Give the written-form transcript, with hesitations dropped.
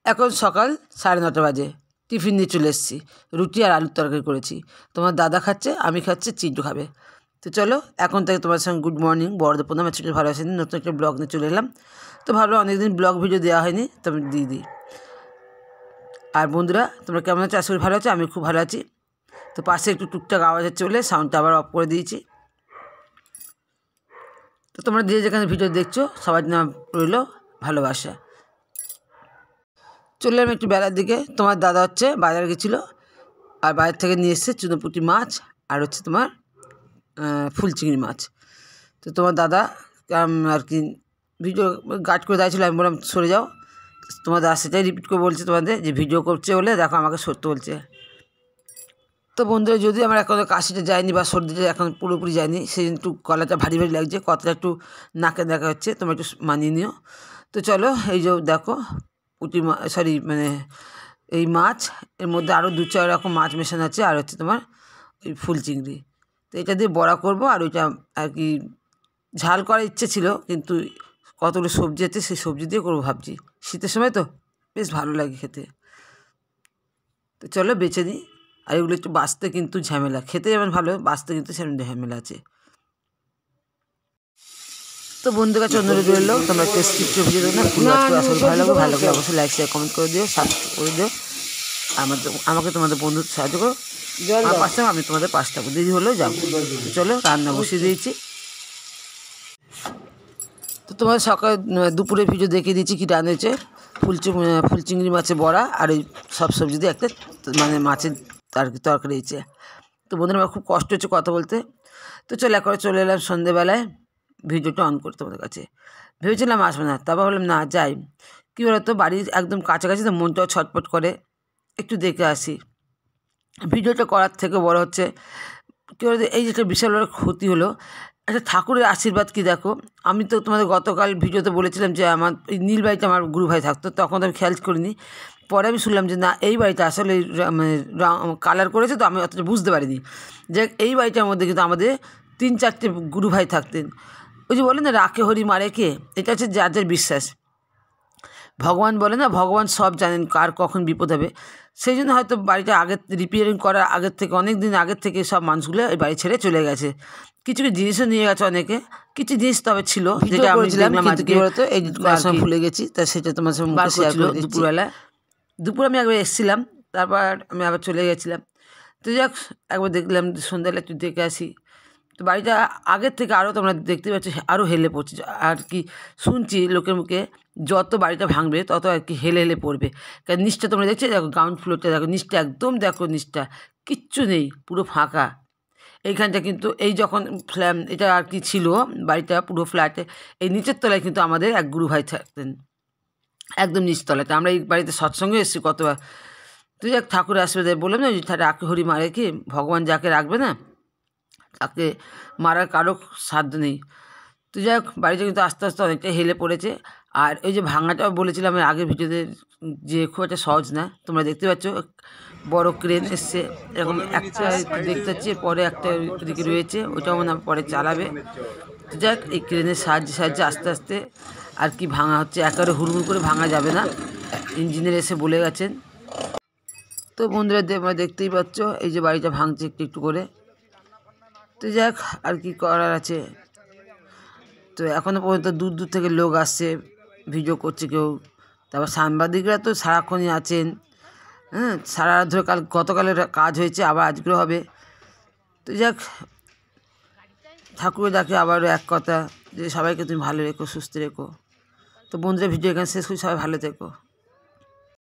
এখন সকাল 9:30 বাজে, টিফিন নিয়ে চলে এসেছি, রুটি আর আলুর তরকারি করেছি। তোমার দাদা খাচ্ছে, আমি খাচ্ছি, চিন্টু খাবে। তো চলো এখন থেকে তোমার সঙ্গে গুড মর্নিং, বড়দের প্রণাম, ছোটো ভালোবাসেন, নতুন একটা ব্লগ নিয়ে চলে এলাম। তো ভাবলাম অনেকদিন ব্লগ ভিডিও দেওয়া হয়নি, তো আমি দিয়ে দিই। আর বন্ধুরা তোমরা কেমন আছো? আশা করি ভালো আছো, আমি খুব ভালো আছি। তো পাশে একটু টুকটাক আওয়াজ হচ্ছে বলে সাউন্ডটা আবার অফ করে দিয়েছি। তো তোমরা যে যেখানে ভিডিও দেখছো সবার জন্য রইল ভালোবাসা। চলে এলাম একটু বেলার দিকে। তোমার দাদা হচ্ছে বাজার গেছিলো, আর বাজার থেকে নিয়ে এসছে চুনোপুঁটি মাছ আর হচ্ছে তোমার ফুল চিংড়ি মাছ। তো তোমার দাদা আর কি ভিডিও গার্ড করে দাঁড়িয়েছিলো, আমি বললাম সরে যাও। তোমার দাদা সেটাই রিপিট করে বলছে তোমাদের যে ভিডিও করছে বলে দেখো আমাকে সরতে বলছে। তো বন্ধুরা যদি আমার এখনও কাশিটা যায়নি বা সর্দিটা এখন পুরোপুরি যায়নি, সেই একটু গলাটা ভারী ভারী লাগছে, কথাটা একটু নাকে দেখা হচ্ছে, তোমরা একটু মানিয়ে নিও। তো চলো এই যে দেখো পুঁটি সরি মানে এই মাছ, এর মধ্যে আরও 2-4 রকম মাছ মেশানো আছে, আর হচ্ছে তোমার ওই ফুল চিংড়ি। তো এটা দিয়ে বড়া করবো, আর ওইটা আর কি ঝাল করার ইচ্ছে ছিল, কিন্তু কতগুলো সবজি আছে সেই সবজি দিয়ে করবো ভাবছি। শীতের সময় তো বেশ ভালো লাগে খেতে। তো চলো বেছে নিই। আর এগুলো একটু বাঁচতে কিন্তু ঝামেলা, খেতে যেমন ভালো, বাঁচতে কিন্তু সেরকম ঝামেলা আছে। তো বন্ধুর কাছে অনুরোধ রইলো তোমরা একটা স্ক্রিপ্ট ভিডিও দেবো না, ফুল আসলে ভালো লাগলে অবশ্যই লাইক শেয়ার কমেন্ট করে দিও, সাবস্ক্রাইব করে দিও। আমাকে তোমাদের বন্ধুর সাহায্য করো, আমার পাশে আমি তোমাদের পাশে থাকবো, দেরি হলেও যাবো। চলো রান্না বসিয়ে দিয়েছি। তো তোমার সকাল দুপুরে ভিডিও দেখিয়ে দিচ্ছি কী রান্না হয়েছে। ফুল চিংড়ি মাছের বড়া আর এই সব সবজি দিয়ে একটা মানে মাছের আর কি তরকারি হয়েছে। তো বন্ধুরা আমার খুব কষ্ট হচ্ছে কথা বলতে। তো চলো একবার চলে এলাম সন্ধেবেলায় ভিডিওটা অন করে তোমাদের কাছে। ভেবেছিলাম আসবে না, তারপর বললাম না যাই। কী বলতো বাড়ির একদম কাছাকাছি তো মনটাও ছটপট করে, একটু দেখে আসি। ভিডিওটা করার থেকে বড় হচ্ছে কী বলতো, এই যে একটা বিশাল বড় ক্ষতি হলো, একটা ঠাকুরের আশীর্বাদ কি দেখো। আমি তো তোমাদের গতকাল ভিডিওতে বলেছিলাম যে আমার এই নীল বাড়িতে আমার গুরু ভাই থাকতো, তখন তো আমি খেয়াল করিনি। পরে আমি শুনলাম যে না এই বাড়িটা আসলে মানে কালার করেছে, তো আমি অতটা বুঝতে পারিনি যে এই বাড়িটার মধ্যে কিন্তু আমাদের 3-4টে গুরু ভাই থাকতেন। ওই যে বলে না রাখে হরি মারে কে, এটা হচ্ছে যার যার বিশ্বাস। ভগবান বলে না, ভগবান সব জানেন কার কখন বিপদ হবে। সেই জন্য হয়তো বাড়িটা আগের রিপেয়ারিং করার আগের থেকে অনেক দিন আগের থেকে সব মানুষগুলো এই বাড়ি ছেড়ে চলে গেছে। কিছু কিছু জিনিসও নিয়ে গেছে অনেকে, কিছু জিনিস তবে ছিল যেটা আমি দেখলাম, কিন্তু কী বলতো এই সময় ভুলে গেছি, তা সেটা তোমার সঙ্গে শেয়ার করে দিচ্ছি। দুপুরে আমি একবার এসেছিলাম, তারপর আমি আবার চলে গেছিলাম। তো যাক একবার দেখলাম সন্ধ্যাবেলা একটু দেখে আসি। তো বাড়িটা আগের থেকে আরও তোমরা দেখতে পাচ্ছ আরও হেলে পড়ছে, আর কি শুনছি লোকের মুখে যত বাড়িটা ভাঙবে তত আর কি হেলে হেলে পড়বে। কারণ নিচটা তোমরা দেখছো, দেখো গ্রাউন্ড ফ্লোরটা দেখো, নিচটা একদম দেখো, নিচটা কিচ্ছু নেই, পুরো ফাঁকা। এইখানটা কিন্তু এই যখন এটা আর কি ছিল বাড়িটা পুরো ফ্ল্যাটে, এই নিচের তলায় কিন্তু আমাদের এক গুরু ভাই থাকতেন, একদম নিচতলাতে। আমরা এই বাড়িতে সৎসঙ্গে এসেছি কতবার। তুই এক ঠাকুর আসবে দেয়, বললাম না যে রাখে হরি মারে কি, ভগবান যাকে রাখবে না তাকে মারার কারো সাধ্য নেই। তো যাই হোক বাড়িটা কিন্তু আস্তে আস্তে অনেকটা হেলে পড়েছে। আর ওই যে ভাঙাটাও বলেছিলাম আমি আগের ভিডিওতে যে খুব একটা সহজ না, তোমরা দেখতে পাচ্ছ বড় ক্রেন এসছে, এরকম একটা দেখতে পাচ্ছি, পরে একটা দিকে রয়েছে, ওইটাও মনে পরে চালাবে। তো যাক এই ক্রেনের সাহায্যে সাহায্যে আস্তে আস্তে আর কি ভাঙা হচ্ছে, একেবারে হুড়মুড় করে ভাঙা যাবে না, ইঞ্জিনিয়ার এসে বলে গেছেন। তো বন্ধুরা তোমরা দেখতেই পাচ্ছ এই যে বাড়িটা ভাঙছে একটু একটু করে। তো যাক আর কি করার আছে। তো এখনও পর্যন্ত দূর দূর থেকে লোক আসছে, ভিডিও করছে কেউ, তারপর সাংবাদিকরা তো সারাক্ষণই আছেন। হ্যাঁ সারা রাত ধরে গতকালের কাজ হয়েছে, আবার আজকেও হবে। তো যাক ঠাকুর ডাকে আবারও এক কথা যে সবাইকে তুমি ভালো রেখো, সুস্থ রেখো। তো বন্ধুরা ভিডিও এখানে শেষ করি, সবাই ভালো থেকো।